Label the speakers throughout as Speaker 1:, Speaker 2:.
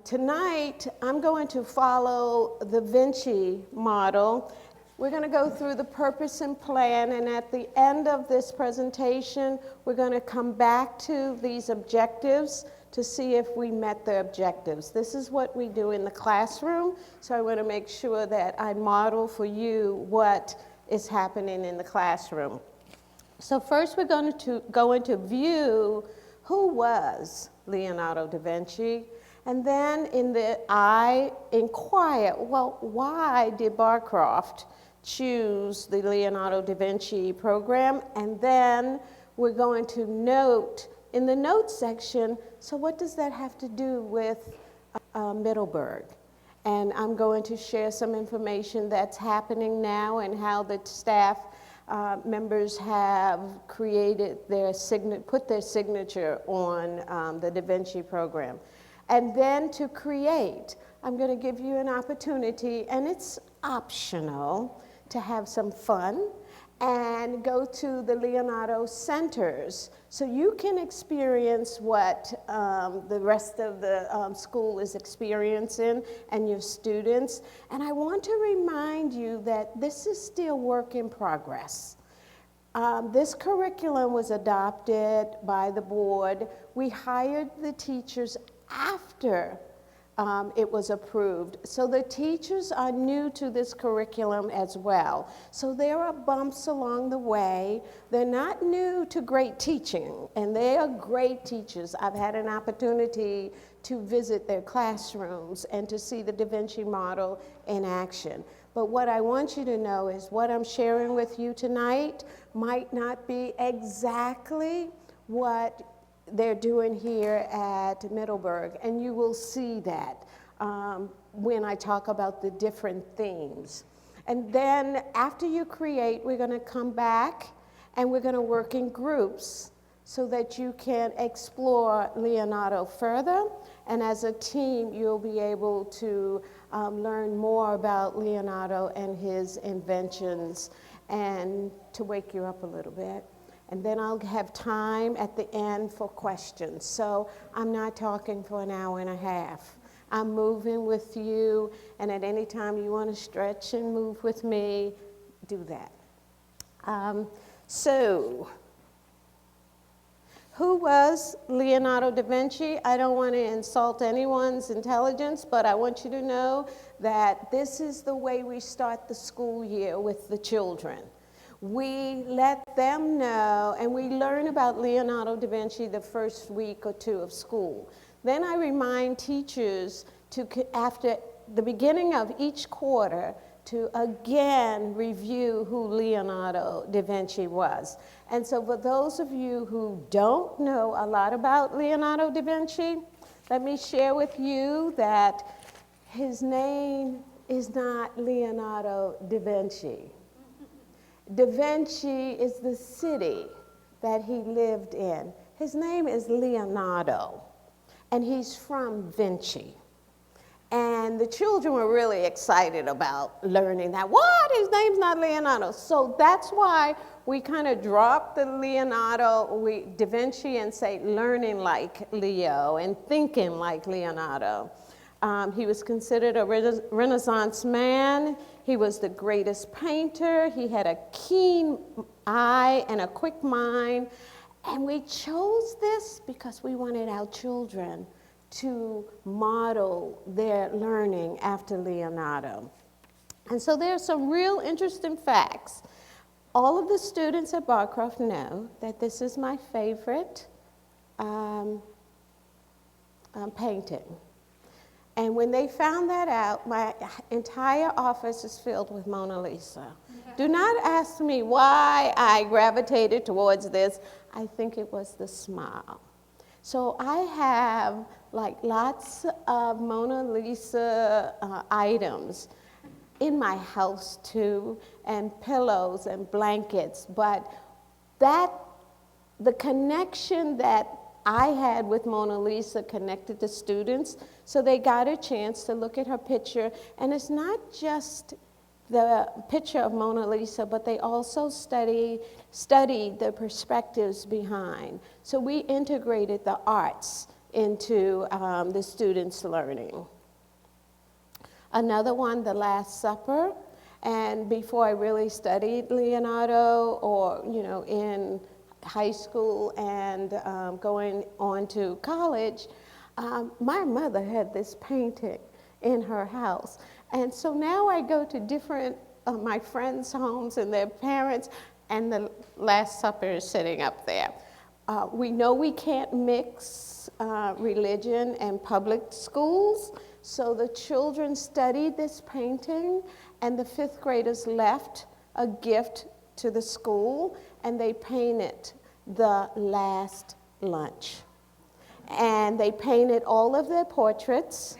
Speaker 1: Tonight, I'm going to follow the Vinci model. We're going to go through the purpose and plan, and at the end of this presentation, we're going to come back to these objectives to see if we met the objectives. This is what we do in the classroom, so I want to make sure that I model for you what is happening in the classroom. So first, we're going to go into view who was Leonardo da Vinci. And then I inquire, well, why did Barcroft choose the Leonardo da Vinci program? And then we're going to note in the notes section, so what does that have to do with Middleburg? And I'm going to share some information that's happening now and how the staff members have created put their signature on the Da Vinci program. And then to create, I'm going to give you an opportunity, and it's optional, to have some fun and go to the Leonardo centers so you can experience what the rest of the school is experiencing and your students. And I want to remind you that this is still work in progress. This curriculum was adopted by the board. We hired the teachers after it was approved. So the teachers are new to this curriculum as well. So there are bumps along the way. They're not new to great teaching, and they are great teachers. I've had an opportunity to visit their classrooms and to see the Da Vinci model in action. But what I want you to know is what I'm sharing with you tonight might not be exactly what they're doing here at Middleburg, and you will see that when I talk about the different themes. And then after you create, we're going to come back and we're going to work in groups so that you can explore Leonardo further, and as a team you'll be able to learn more about Leonardo and his inventions and to wake you up a little bit. And then I'll have time at the end for questions. So I'm not talking for an hour and a half. I'm moving with you, and at any time you want to stretch and move with me, do that. So, who was Leonardo da Vinci? I don't want to insult anyone's intelligence, but I want you to know that this is the way we start the school year with the children. We let them know, and we learn about Leonardo da Vinci the first week or two of school. Then I remind teachers to, after the beginning of each quarter, to again review who Leonardo da Vinci was. And so for those of you who don't know a lot about Leonardo da Vinci, let me share with you that his name is not Leonardo da Vinci. Da Vinci is the city that he lived in. His name is Leonardo, and he's from Vinci. And the children were really excited about learning that. What? His name's not Leonardo. So that's why we kind of dropped the Da Vinci and say learning like Leo and thinking like Leonardo. He was considered a Renaissance man. He was the greatest painter. He had a keen eye and a quick mind. And we chose this because we wanted our children to model their learning after Leonardo. And so there are some real interesting facts. All of the students at Barcroft know that this is my favorite painting. And when they found that out, my entire office is filled with Mona Lisa. Do not ask me why I gravitated towards this. I think it was the smile. So I have like lots of Mona Lisa items in my house too, and pillows and blankets. But the connection that I had with Mona Lisa connected to students, so they got a chance to look at her picture. And it's not just the picture of Mona Lisa, but they also studied the perspectives behind. So we integrated the arts into the students' learning. Another one, The Last Supper. And before I really studied Leonardo, or in high school and going on to college, my mother had this painting in her house. And so now I go to different my friends' homes and their parents, and The Last Supper is sitting up there. We know we can't mix religion and public schools, so the children studied this painting, and the fifth graders left a gift to the school, and they painted The Last Lunch. And they painted all of their portraits,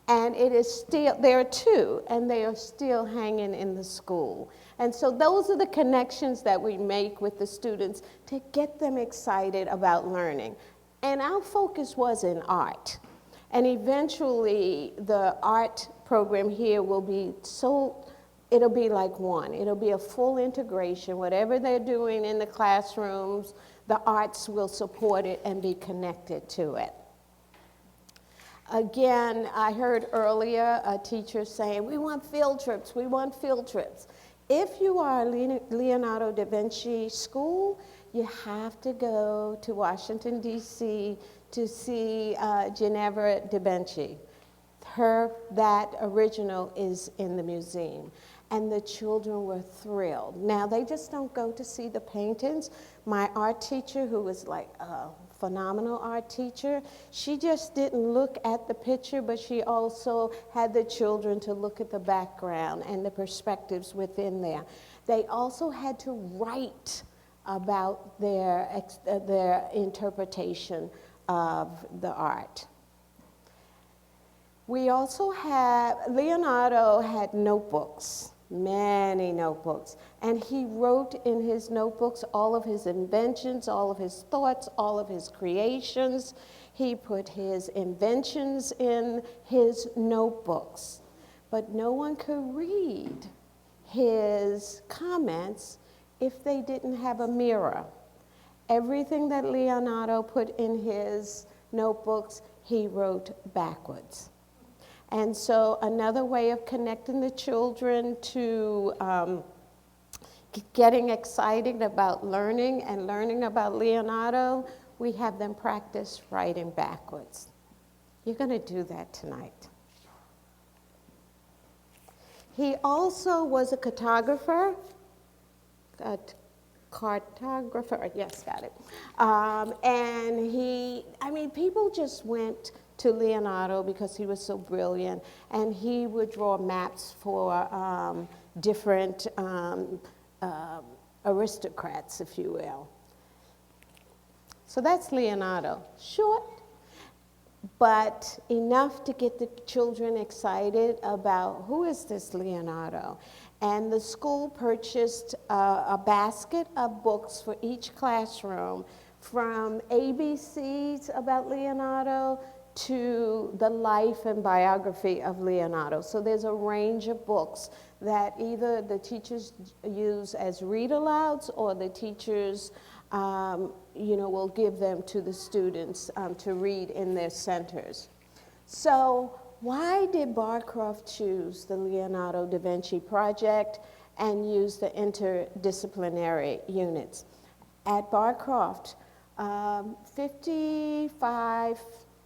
Speaker 1: and it is still, there are two, and they are still hanging in the school. And so those are the connections that we make with the students to get them excited about learning. And our focus was in art. And eventually the art program here will be it'll be like one. It'll be a full integration. Whatever they're doing in the classrooms, the arts will support it and be connected to it. Again, I heard earlier a teacher saying, we want field trips, we want field trips. If you are a Leonardo da Vinci school, you have to go to Washington, D.C. to see Ginevra da Vinci. That original is in the museum. And the children were thrilled. Now, they just don't go to see the paintings. My art teacher, who was like a phenomenal art teacher, she just didn't look at the picture, but she also had the children to look at the background and the perspectives within there. They also had to write about their interpretation of the art. We also Leonardo had notebooks, many notebooks, and he wrote in his notebooks all of his inventions, all of his thoughts, all of his creations. He put his inventions in his notebooks, but no one could read his comments if they didn't have a mirror. Everything that Leonardo put in his notebooks, he wrote backwards. And so another way of connecting the children to getting excited about learning and learning about Leonardo, we have them practice writing backwards. You're going to do that tonight. He also was a cartographer, yes, got it. And people just went to Leonardo because he was so brilliant, and he would draw maps for different aristocrats, if you will. So that's Leonardo. Short, but enough to get the children excited about who is this Leonardo. And the school purchased a basket of books for each classroom, from ABCs about Leonardo to the life and biography of Leonardo. So there's a range of books that either the teachers use as read-alouds, or the teachers will give them to the students to read in their centers. So why did Barcroft choose the Leonardo da Vinci project and use the interdisciplinary units? At Barcroft, 55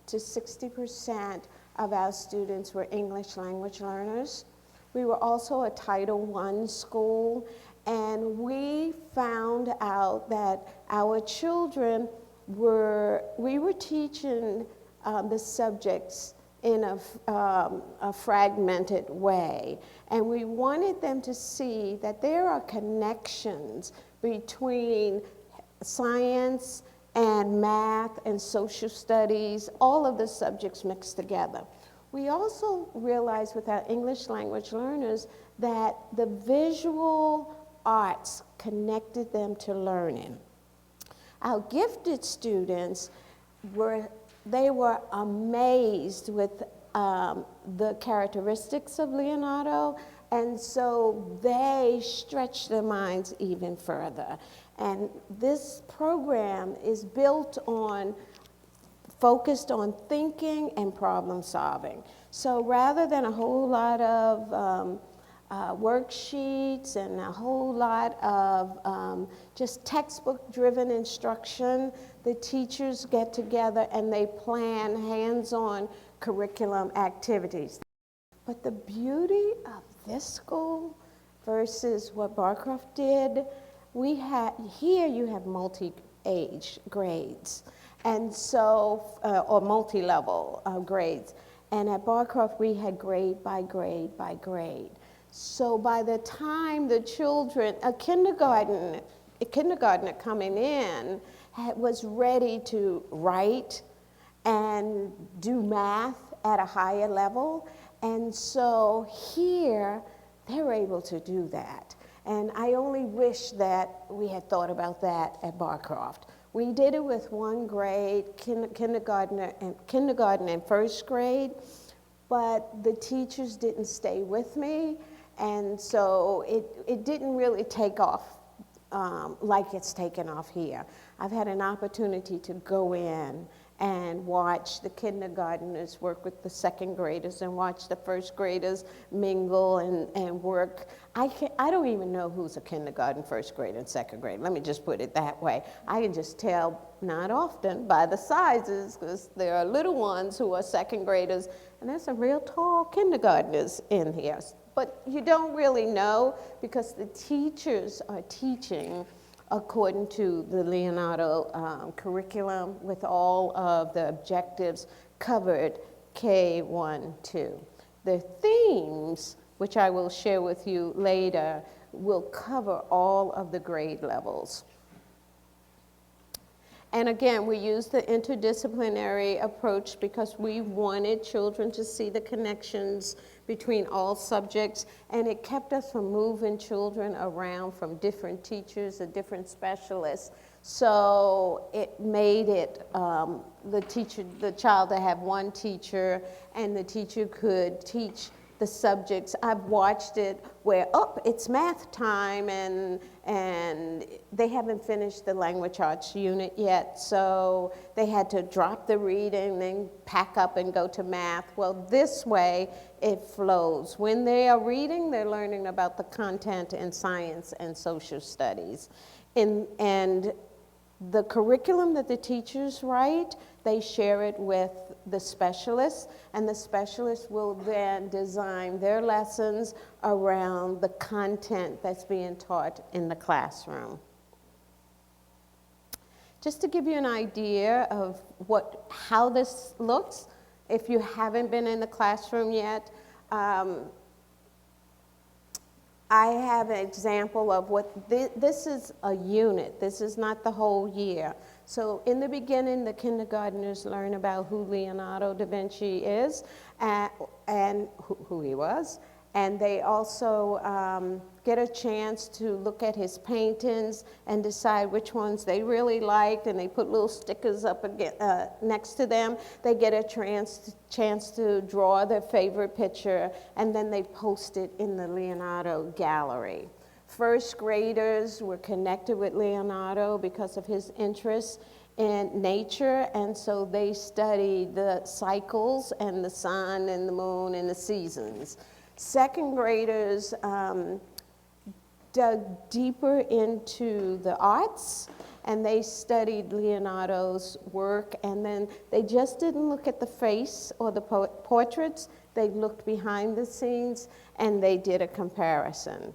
Speaker 1: to 60% of our students were English language learners. We were also a Title I school, and we found out that our children we were teaching the subjects in a fragmented way. And we wanted them to see that there are connections between science and math and social studies, all of the subjects mixed together. We also realized with our English language learners that the visual arts connected them to learning. Our gifted students were amazed with the characteristics of Leonardo, and so they stretched their minds even further. And this program is built on focused on thinking and problem solving. So rather than a whole lot of worksheets and a whole lot of just textbook-driven instruction, the teachers get together and they plan hands-on curriculum activities. But the beauty of this school versus what Barcroft did, here you have multi-age grades, and so, or multi-level grades. And at Barcroft, we had grade by grade by grade. So by the time the children, a kindergartner coming in was ready to write and do math at a higher level. And so here, they're able to do that. And I only wish that we had thought about that at Barcroft. We did it with one grade, kindergarten and first grade, but the teachers didn't stay with me, and so it didn't really take off like it's taken off here. I've had an opportunity to go in and watch the kindergartners work with the second graders and watch the first graders mingle and work. I don't even know who's a kindergarten, first grade, and second grade. Let me just put it that way. I can just tell, not often, by the sizes, because there are little ones who are second graders, and there's some real tall kindergartners in here. But you don't really know because the teachers are teaching according to the Leonardo curriculum with all of the objectives covered K1, 2. The themes, which I will share with you later, will cover all of the grade levels. And again, we used the interdisciplinary approach because we wanted children to see the connections between all subjects, and it kept us from moving children around from different teachers or different specialists. So it made it the child to have one teacher, and the teacher could teach the subjects. I've watched it where, it's math time, and they haven't finished the language arts unit yet, so they had to drop the reading, then pack up and go to math. Well, this way it flows. When they are reading, they're learning about the content in science and social studies. And the curriculum that the teachers write, they share it with the specialists, and the specialists will then design their lessons around the content that's being taught in the classroom. Just to give you an idea of how this looks, if you haven't been in the classroom yet, I have an example of what this is a unit. This is not the whole year. So in the beginning, the kindergartners learn about who Leonardo da Vinci is and who he was. And they also get a chance to look at his paintings and decide which ones they really liked, and they put little stickers up next to them. They get a chance to draw their favorite picture, and then they post it in the Leonardo gallery. First graders were connected with Leonardo because of his interest in nature, and so they studied the cycles and the sun and the moon and the seasons. Second graders dug deeper into the arts, and they studied Leonardo's work, and then they just didn't look at the face or the portraits. They looked behind the scenes, and they did a comparison.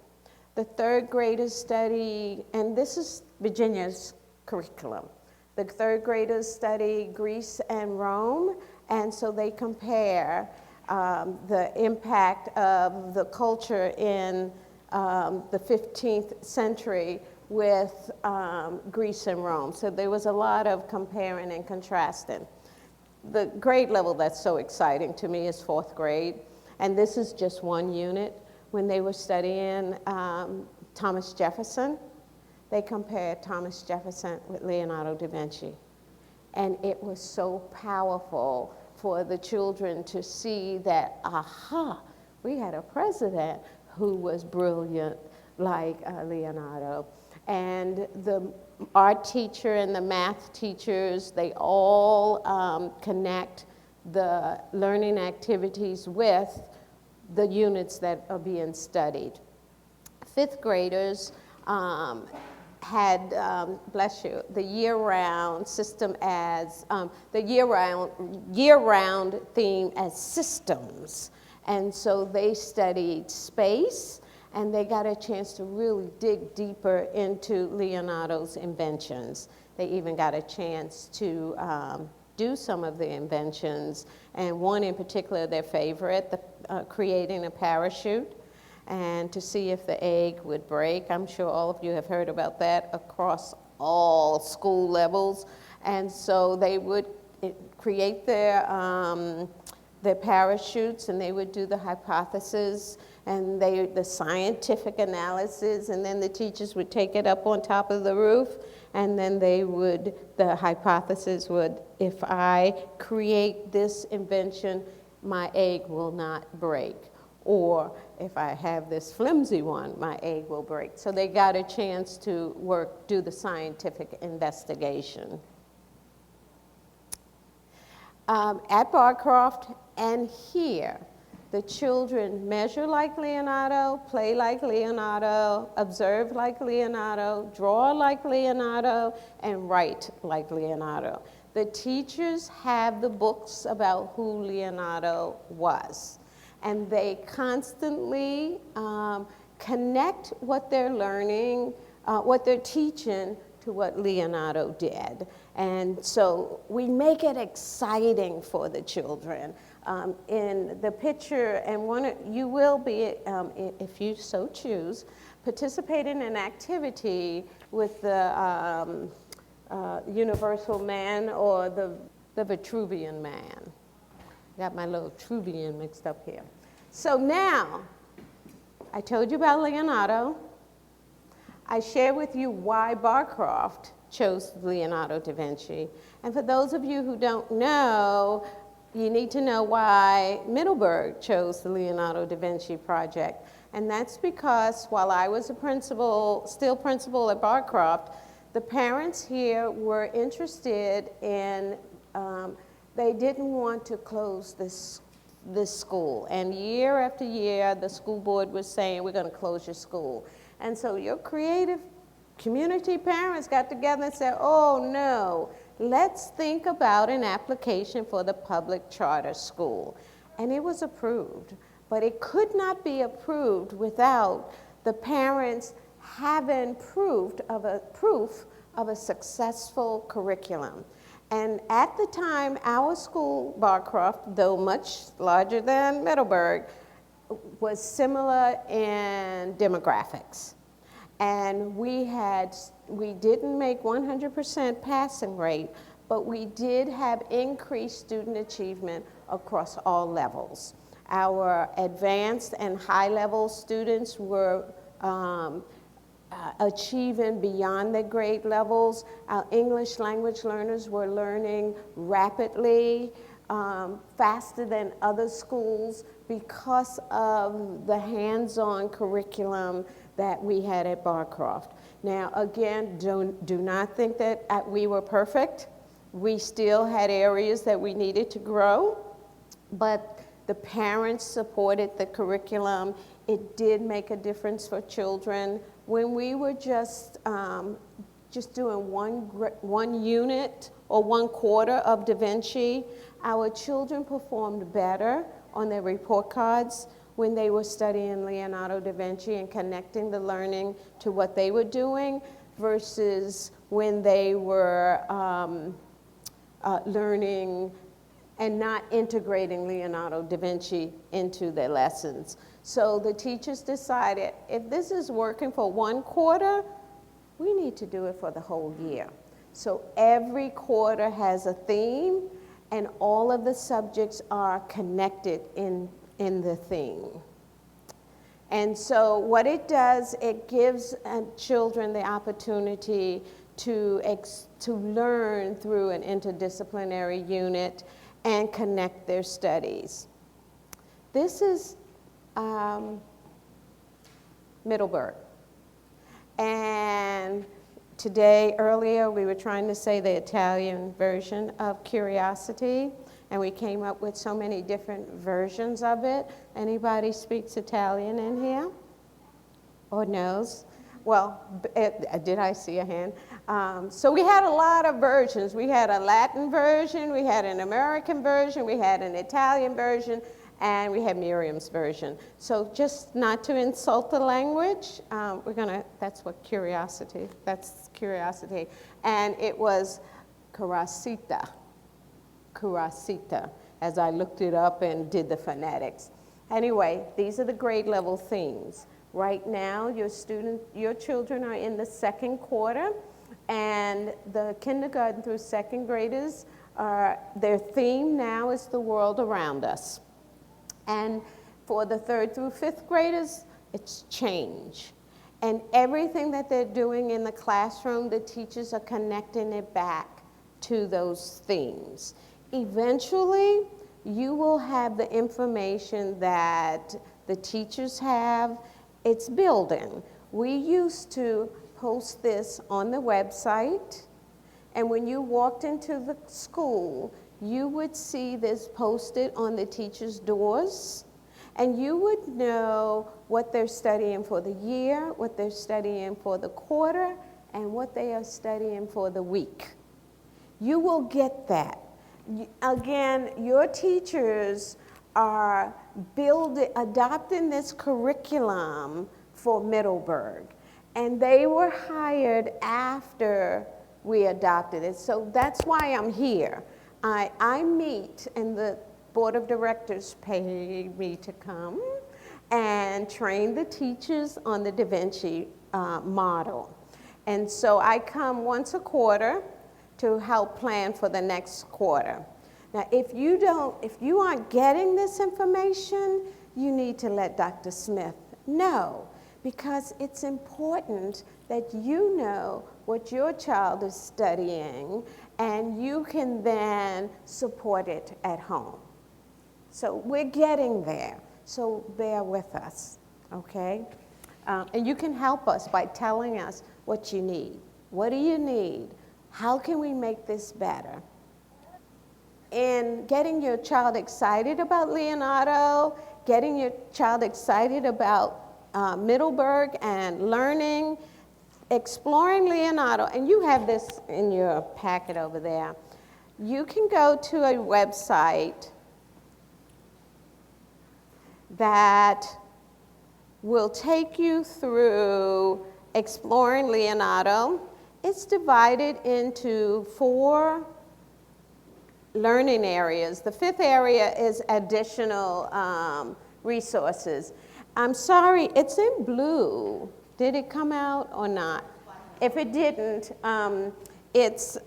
Speaker 1: The third graders study, and this is Virginia's curriculum. The third graders study Greece and Rome, and so they compare the impact of the culture in the 15th century with Greece and Rome. So there was a lot of comparing and contrasting. The grade level that's so exciting to me is fourth grade, and this is just one unit. When they were studying Thomas Jefferson, they compared Thomas Jefferson with Leonardo da Vinci. And it was so powerful for the children to see that, we had a president who was brilliant like Leonardo. And the art teacher and the math teachers, they all connect the learning activities with the units that are being studied. Fifth graders had, bless you, the year-round system as, the year-round theme as systems. And so they studied space, and they got a chance to really dig deeper into Leonardo's inventions. They even got a chance to do some of the inventions, and one in particular, their favorite, creating a parachute, and to see if the egg would break. I'm sure all of you have heard about that across all school levels. And so they would create their parachutes, and they would do the hypothesis and the scientific analysis, and then the teachers would take it up on top of the roof, and then the hypothesis would, if I create this invention, my egg will not break. Or if I have this flimsy one, my egg will break. So they got a chance to do the scientific investigation. At Barcroft and here, the children measure like Leonardo, play like Leonardo, observe like Leonardo, draw like Leonardo, and write like Leonardo. The teachers have the books about who Leonardo was, and they constantly connect what they're learning, what they're teaching, to what Leonardo did. And so we make it exciting for the children. In the picture, and you will be, if you so choose, participate in an activity with the Universal Man or the Vitruvian Man. Got my little Vitruvian mixed up here. So now, I told you about Leonardo. I shared with you why Barcroft chose Leonardo da Vinci. And for those of you who don't know, you need to know why Middleburg chose the Leonardo da Vinci project. And that's because while I was still principal at Barcroft, the parents here were interested in, they didn't want to close this school. And year after year, the school board was saying, we're going to close your school. And so your creative community parents got together and said, oh no, let's think about an application for the public charter school. And it was approved, but it could not be approved without the parents having proof of a successful curriculum. And at the time, our school, Barcroft, though much larger than Middleburg, was similar in demographics. And we didn't make 100% passing rate, but we did have increased student achievement across all levels. Our advanced and high-level students were achieving beyond their grade levels. Our English language learners were learning rapidly, faster than other schools because of the hands-on curriculum that we had at Barcroft. Now, again, do not think that we were perfect. We still had areas that we needed to grow, but the parents supported the curriculum. It did make a difference for children. When we were just doing one unit or 1/4 of Da Vinci, our children performed better on their report cards when they were studying Leonardo da Vinci and connecting the learning to what they were doing versus when they were learning and not integrating Leonardo da Vinci into their lessons. So the teachers decided, if this is working for 1/4, we need to do it for the whole year. So every quarter has a theme, and all of the subjects are connected in the theme. And so what it does, it gives children the opportunity to learn through an interdisciplinary unit and connect their studies. This is Middleburg. And today, earlier, we were trying to say the Italian version of curiosity, and we came up with so many different versions of it. Anybody speaks Italian in here? Or knows? Well, did I see a hand? So we had a lot of versions. We had a Latin version, we had an American version, we had an Italian version, and we had Miriam's version. So just not to insult the language, that's curiosity. And it was curiosita, as I looked it up and did the phonetics. Anyway, these are the grade level themes. Right now, your children are in the second quarter, and the kindergarten through second graders, their theme now is the world around us. And for the third through fifth graders, it's change. And everything that they're doing in the classroom, the teachers are connecting it back to those themes. Eventually, you will have the information that the teachers have. It's building. We used to post this on the website, and when you walked into the school, you would see this posted on the teachers' doors, and you would know what they're studying for the year, what they're studying for the quarter, and what they are studying for the week. You will get that. Again, your teachers are adopting this curriculum for Middleburg, and they were hired after we adopted it. So that's why I'm here. I meet, and the board of directors paid me to come and train the teachers on the Da Vinci model. And so I come once a quarter to help plan for the next quarter. Now, if you aren't getting this information, you need to let Dr. Smith know, because it's important that you know what your child is studying, and you can then support it at home. So we're getting there, so bear with us, okay? And you can help us by telling us what you need. What do you need? How can we make this better? And getting your child excited about Leonardo, getting your child excited about Middleburg and learning, exploring Leonardo, and you have this in your packet over there. You can go to a website that will take you through exploring Leonardo. It's divided into 4 learning areas. The 5th area is additional resources. I'm sorry, it's in blue. Did it come out or not? If it didn't, it's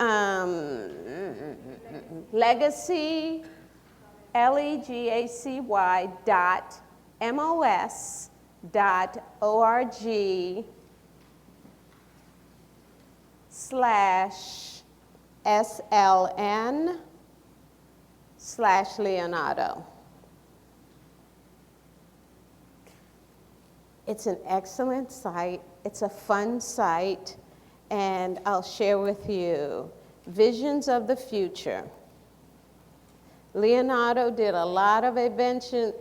Speaker 1: legacy, legacy.mos.org/sln/Leonardo. It's an excellent site. It's a fun site, and I'll share with you visions of the future. Leonardo did a lot of inventions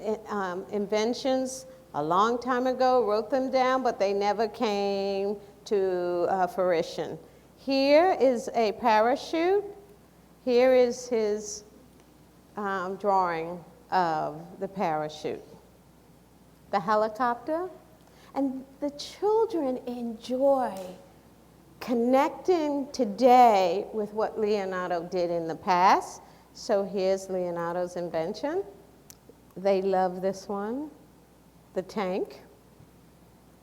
Speaker 1: a long time ago, wrote them down, but they never came to fruition. Here is a parachute. Here is his drawing of the parachute. The helicopter. And the children enjoy connecting today with what Leonardo did in the past. So here's Leonardo's invention. They love this one. The tank,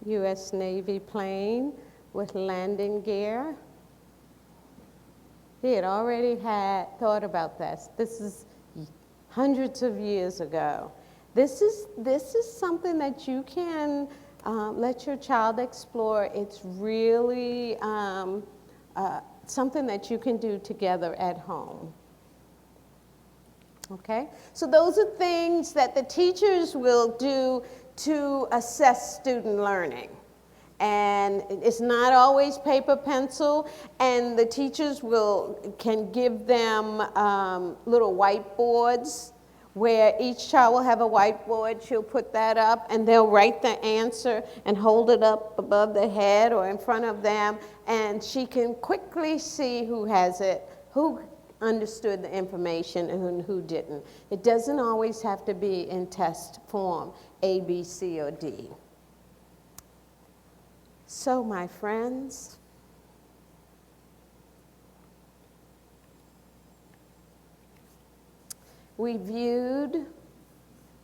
Speaker 1: U.S. Navy plane with landing gear. He had already thought about this. This is hundreds of years ago. This is something that you can let your child explore. It's really something that you can do together at home. Okay? So those are things that the teachers will do to assess student learning. And it's not always paper pencil, and the teachers can give them little whiteboards where each child will have a whiteboard. She'll put that up, and they'll write the answer and hold it up above their head or in front of them, and she can quickly see who has it, who understood the information and who didn't. It doesn't always have to be in test form, A, B, C, or D. So, my friends, we viewed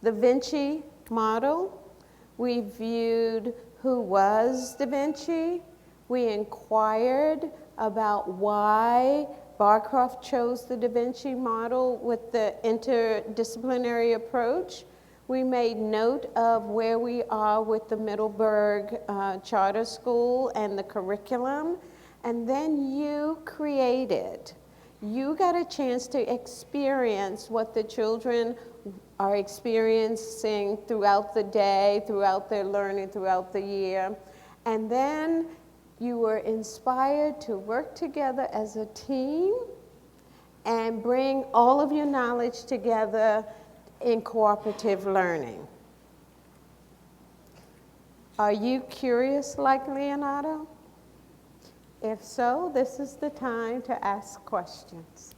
Speaker 1: the Vinci model. We viewed who was Da Vinci. We inquired about why Barcroft chose the Da Vinci model with the interdisciplinary approach. We made note of where we are with the Middleburg Charter School and the curriculum. And then you created. You got a chance to experience what the children are experiencing throughout the day, throughout their learning, throughout the year. And then you were inspired to work together as a team and bring all of your knowledge together in cooperative learning. Are you curious like Leonardo? If so, this is the time to ask questions.